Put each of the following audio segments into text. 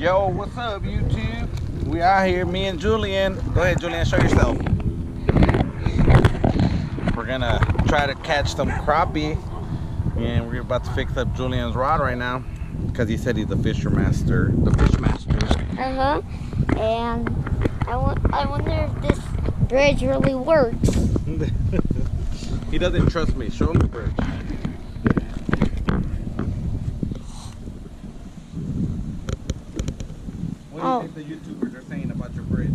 Yo, what's up, YouTube? We out here, me and Julian. Go ahead, Julian, show yourself. We're gonna try to catch some crappie, and we're about to fix up Julian's rod right now because he said he's the fisher master. The fish master. And I wonder if this bridge really works. He doesn't trust me. Show him the bridge. What do you think the YouTubers are saying about your bridge?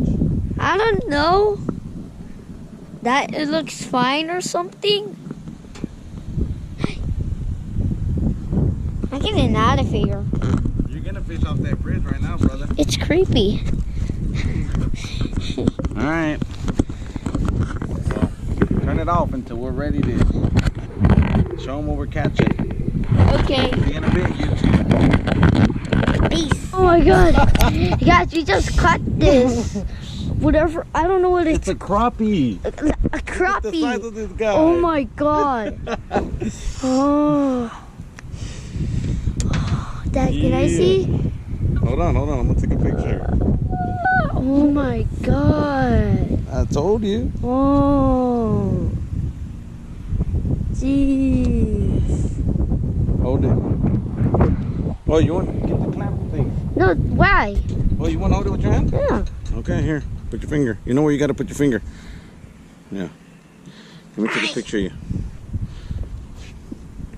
I don't know. That it looks fine or something. I'm getting out of here. You're gonna fish off that bridge right now, brother. It's creepy. Alright. Well, turn it off until we're ready to show them what we're catching. Okay. See you in a bit, YouTube. Peace. Oh my god. Guys, we just caught this. Whatever. I don't know what It's a crappie. A crappie. Look at the size of this guy. Oh my god. Oh. Dad, can I see? Hold on. I'm gonna take a picture. Oh my god. I told you. Oh. Jeez. Hold it. Oh, you want to get the clamp thing? No, why? Oh, you want to hold it with your hand? Yeah. Okay, here. Put your finger. You know where you got to put your finger. Yeah. Let me take a picture of you.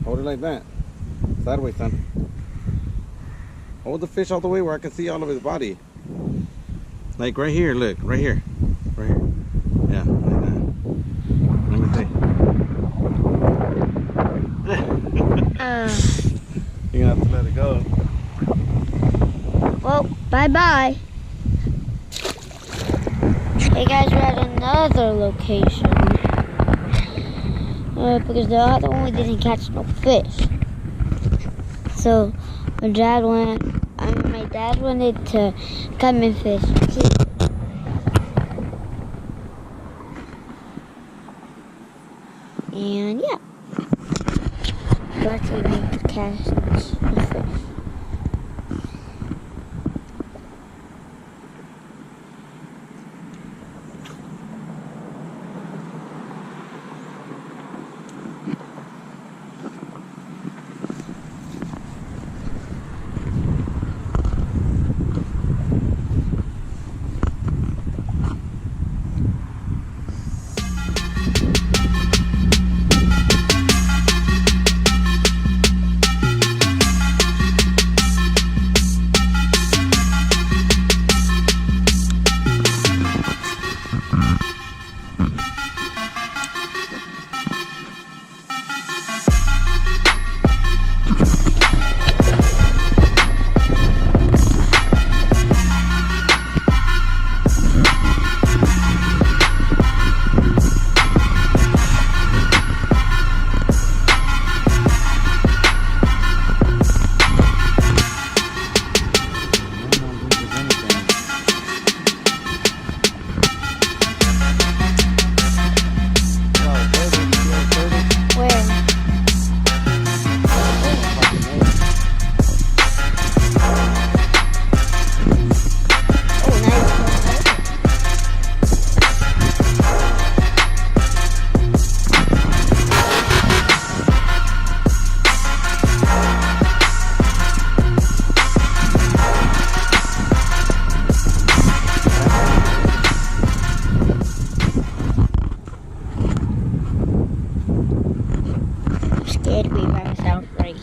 Hold it like that. Sideways, son. Hold the fish all the way where I can see all of his body. Like right here, look. Right here. Right here. Yeah, like that. Let me see. You're going to have to let it go. Well, bye-bye. Hey guys, we're at another location. Because the other one we didn't catch no fish. So my dad wanted to come and fish too. And yeah. Let's see if we can catch the fish.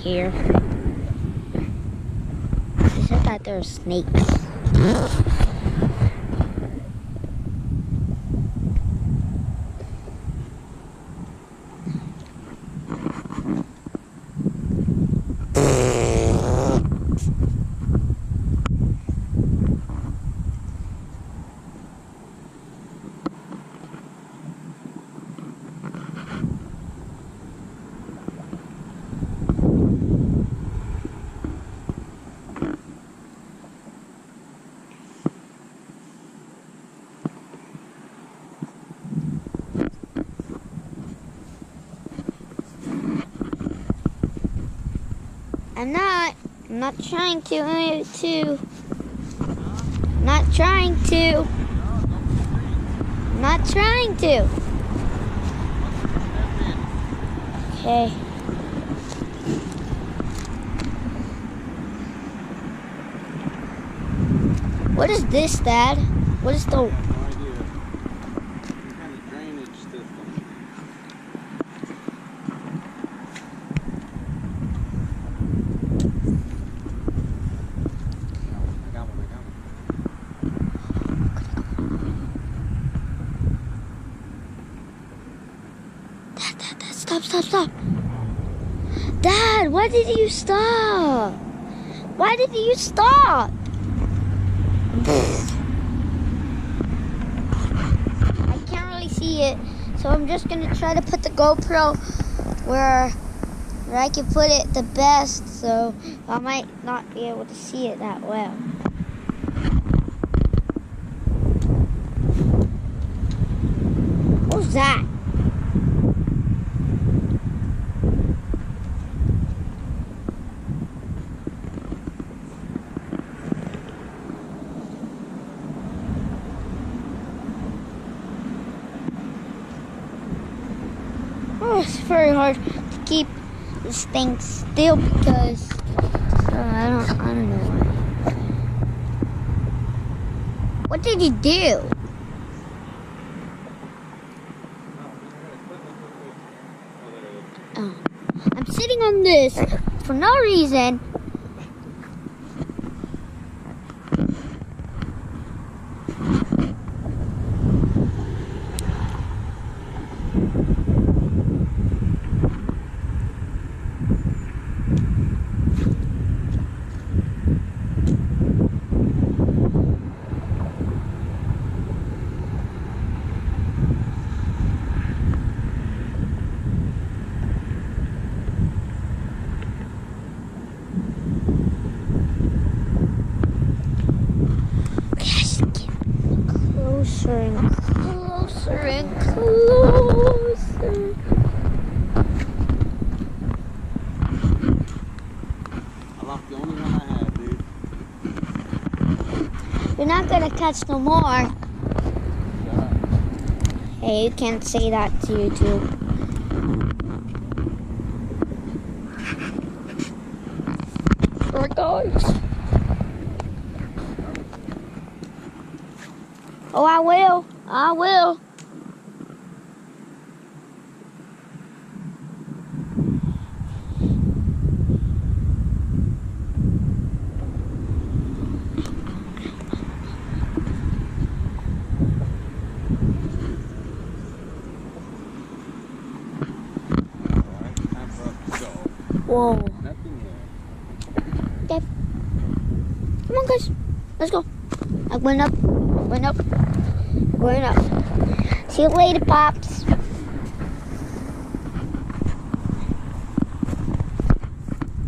Here. They said that there are snakes. I'm not trying to Not trying to. Not trying to. Okay. What is this, Dad? What is the... No idea. Some kind of drainage system. I got one. Dad, stop. Dad, why did you stop? Why did you stop? I can't really see it, so I'm just gonna try to put the GoPro where I can put it the best, so I might not be able to see it that well. What was that? Oh, it's very hard to keep this thing still because I don't know why. What did you do? Oh, I'm sitting on this for no reason. Closer and closer. I lost the only one I had, dude. You're not gonna catch no more. Hey, you can't say that to YouTube. There goes. Oh, I will. Whoa. Nothing here. Okay. Come on, guys. Let's go. I went up. Going up. See you later, Pops.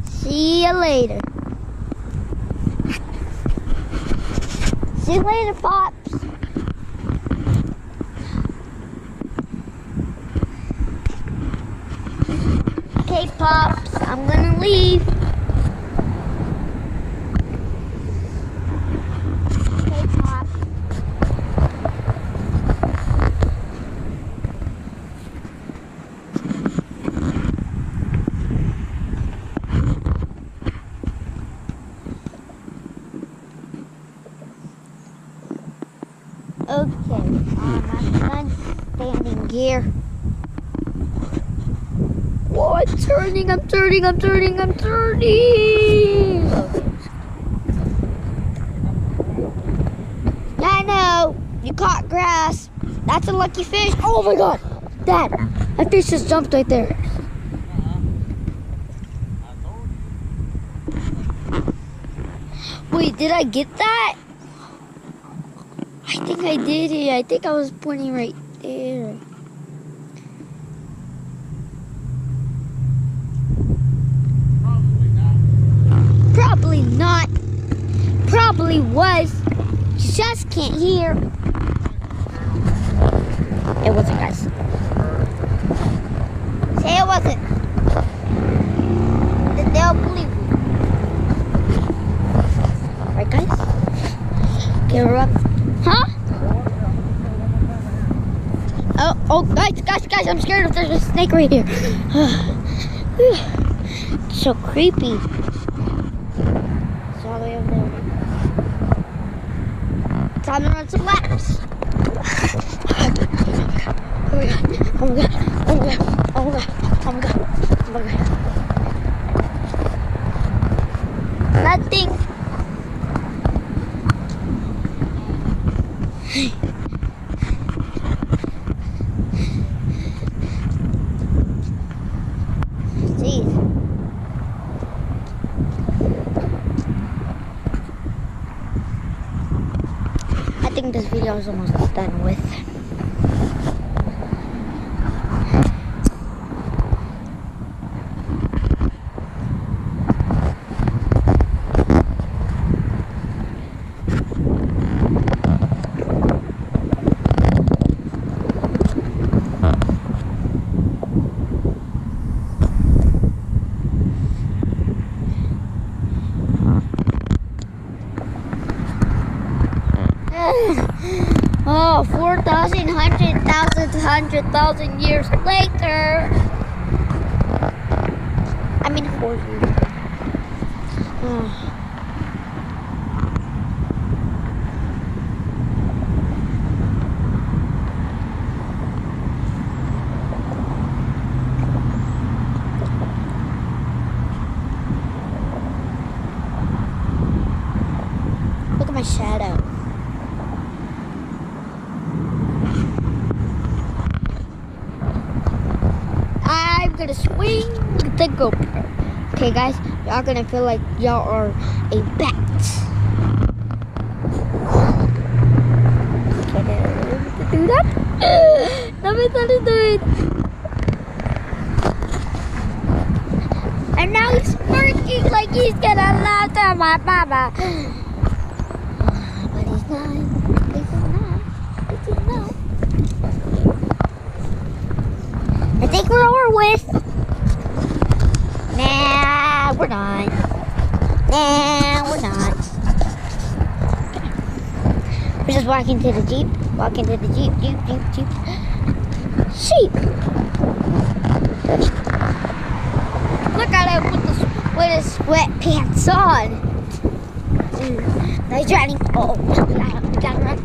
See you later. See you later, Pops. Okay, Pops, I'm gonna leave. Okay, Pops. Okay, I'm done standing here. Whoa, I'm turning. I know, you caught grass. That's a lucky fish. Oh my God, Dad, that fish just jumped right there. Wait, did I get that? I think I did it. I think I was pointing right there. Probably not. Probably was. You just can't hear. It wasn't, guys. Say it wasn't. Then they'll believe you. Right, guys? Okay, Okay, we're up. Huh? Oh, guys, I'm scared if there's a snake right here. It's so creepy. It's all the way over there. Time to run some laps. Oh my god, oh my god, oh my god, oh my god, oh my god, oh my god. Nothing. See. I think this video is almost done with. Oh, 4,000, 100,000 years later. I mean, 4 years. Oh. Look at my shadow. I'm gonna swing the GoPro. Okay, guys, y'all gonna feel like y'all are a bat. Can I do that? Let me try to do it. And now he's smirking like he's gonna laugh at my mama. But he's not. He's not. He's not. I think we're over with. Nah, we're not. Nah, we're not. We're just walking to the Jeep. Walking to the Jeep. Jeep. Sheep. Look at him with his sweatpants on. Now he's running. Oh, we gotta run.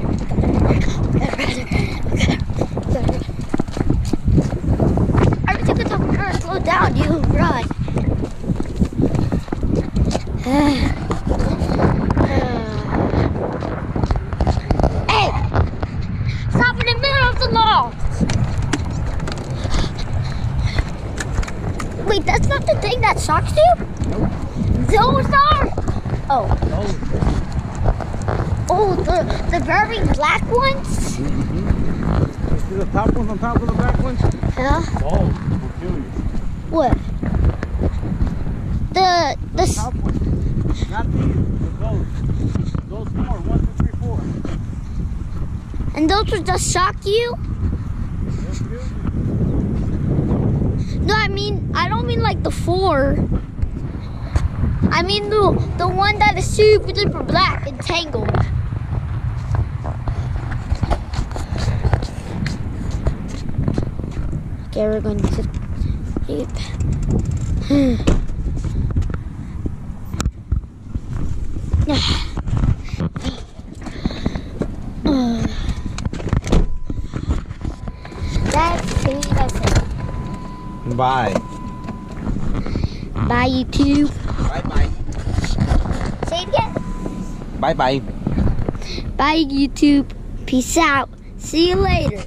Slow down, you run. Hey! Stop in the middle of the law! Wait, that's not the thing that shocks you? Nope. Those are? Oh. Those. Oh, the very black ones? Mm-hmm. You see the top ones on top of the black ones? Yeah. Oh, will kill you. What? The top ones. Not these, but those. Those 4. 1, 2, 3, 4. And those would just shock you? They'll kill you. No, I don't mean like the 4. I mean the one that is super duper black and tangled. Okay, we're going to Jeep. That's it. Bye. Bye, YouTube. Bye-bye. Say it again. Bye-bye. Bye, YouTube. Peace out. See you later.